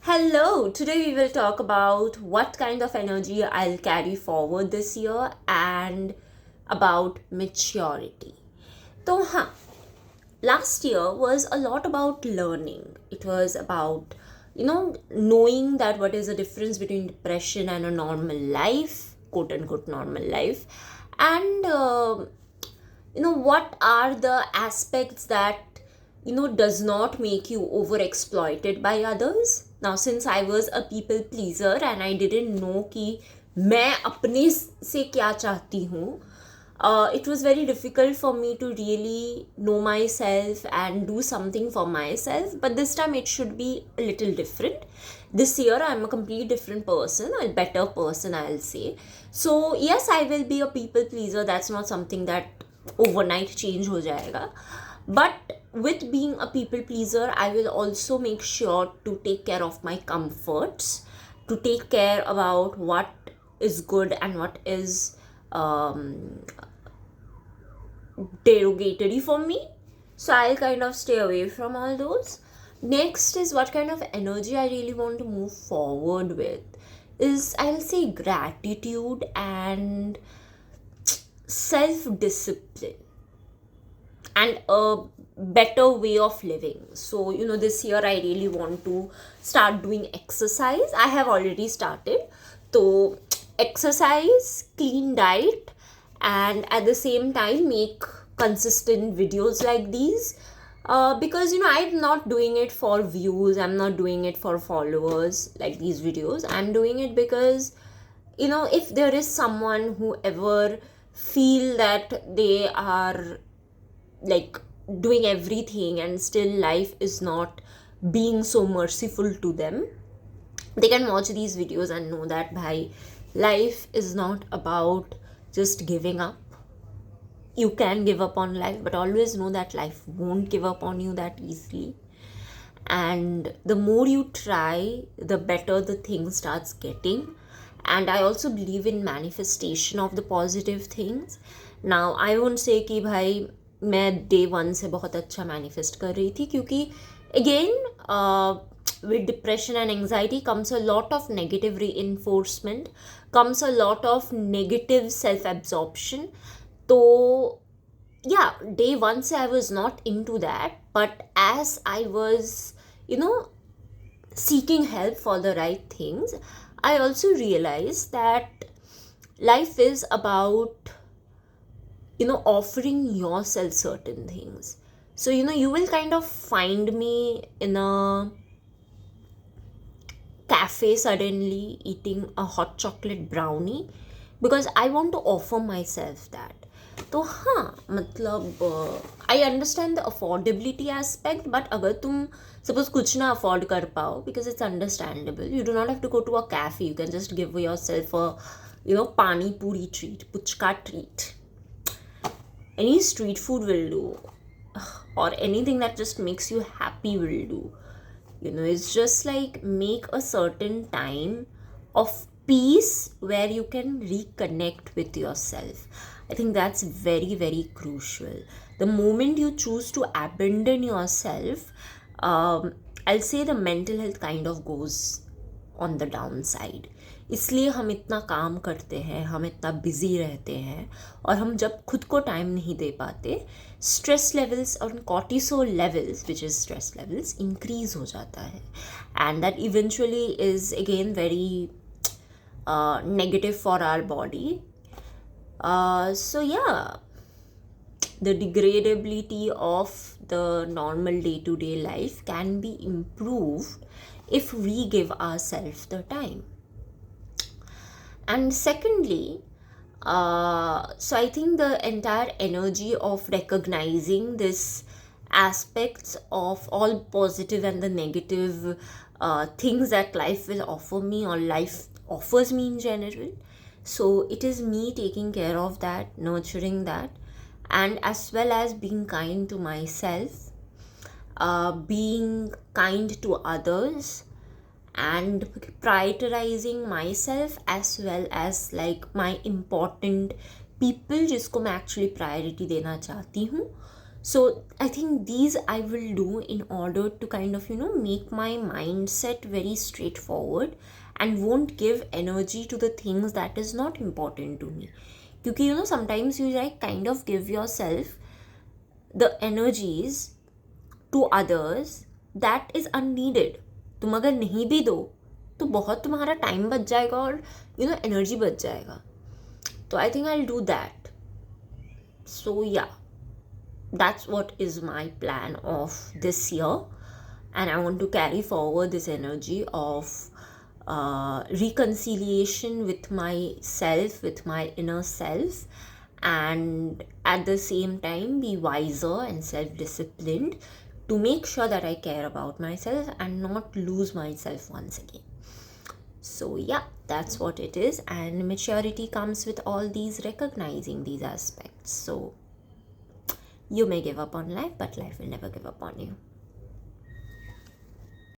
Hello, today we will talk about what kind of energy I'll carry forward this year and about maturity. So, last year was a lot about learning. It was about, knowing that what is the difference between depression and a normal life, quote unquote normal life, and what are the aspects that does not make you over exploited by others. Now since I was a people pleaser and I didn't know कि मैं अपने से क्या चाहती हूँ, it was very difficult for me to really know myself and do something for myself. But this time it should be a little different. This year I'm a completely different person, a better person, I'll say. So yes, I will be a people pleaser. That's not something that overnight change हो जाएगा. But with being a people pleaser, I will also make sure to take care of my comforts, to take care about what is good and what is derogatory for me. So I'll kind of stay away from all those. Next is what kind of energy I really want to move forward with is, I'll say, gratitude and self discipline and a better way of living. So this year I really want to start doing exercise. I have already started. So exercise, clean diet, and at the same time make consistent videos like these, because I'm not doing it for views, I'm not doing it for followers like these videos. I'm doing it because if there is someone who ever feel that they are like doing everything and still life is not being so merciful to them, they can watch these videos and know that bhai, life is not about just giving up. You can give up on life, but always know that life won't give up on you that easily. And the more you try, the better the thing starts getting. And I also believe in manifestation of the positive things. Now I won't say कि भाई मैं day one से बहुत अच्छा manifest कर रही थी, क्योंकि again with depression and anxiety comes a lot of negative reinforcement, comes a lot of negative self-absorption. So yeah, day one se I was not into that, but as I was seeking help for the right things, I also realized that life is about offering yourself certain things. So you will kind of find me in a cafe suddenly eating a hot chocolate brownie because I want to offer myself that. तो हाँ, मतलब I understand the affordability aspect, but अगर तुम suppose कुछ ना afford कर पाओ, because it's understandable, you do not have to go to a cafe, you can just give yourself a pani puri treat, puchka treat. Any street food will do, or anything that just makes you happy will do. It's just like make a certain time of peace where you can reconnect with yourself. I think that's very, very crucial. The moment you choose to abandon yourself, I'll say the mental health kind of goes on the downside. इसलिए हम इतना काम करते हैं, हम इतना busy रहते हैं, और हम जब खुद को टाइम नहीं दे पाते, स्ट्रेस लेवल्स और cortisol levels, which is stress levels, increase हो जाता है. And that eventually is again very negative for our body. So yeah, the degradability of the normal day-to-day life can be improved if we give ourselves the time. And secondly, so I think the entire energy of recognizing this aspects of all positive and the negative things that life will offer me, or life offers me in general. So it is me taking care of that, nurturing that, and as well as being kind to myself, being kind to others, and prioritizing myself as well as like my important people जिसको मैं actually priority देना चाहती हूँ. So I think these I will do in order to kind of make my mindset very straightforward and won't give energy to the things that is not important to me. Because sometimes you like kind of give yourself the energies to others that is unneeded. तुम अगर नहीं भी दो तो बहुत तुम्हारा time बच जाएगा और एनर्जी बच जाएगा. तो I think I will do that. So yeah, that's what is my plan of this year, and I want to carry forward this energy of reconciliation with myself, with my inner self, and at the same time be wiser and self-disciplined to make sure that I care about myself and not lose myself once again. So yeah, that's what it is, and maturity comes with all these recognizing these aspects. So you may give up on life, but life will never give up on you.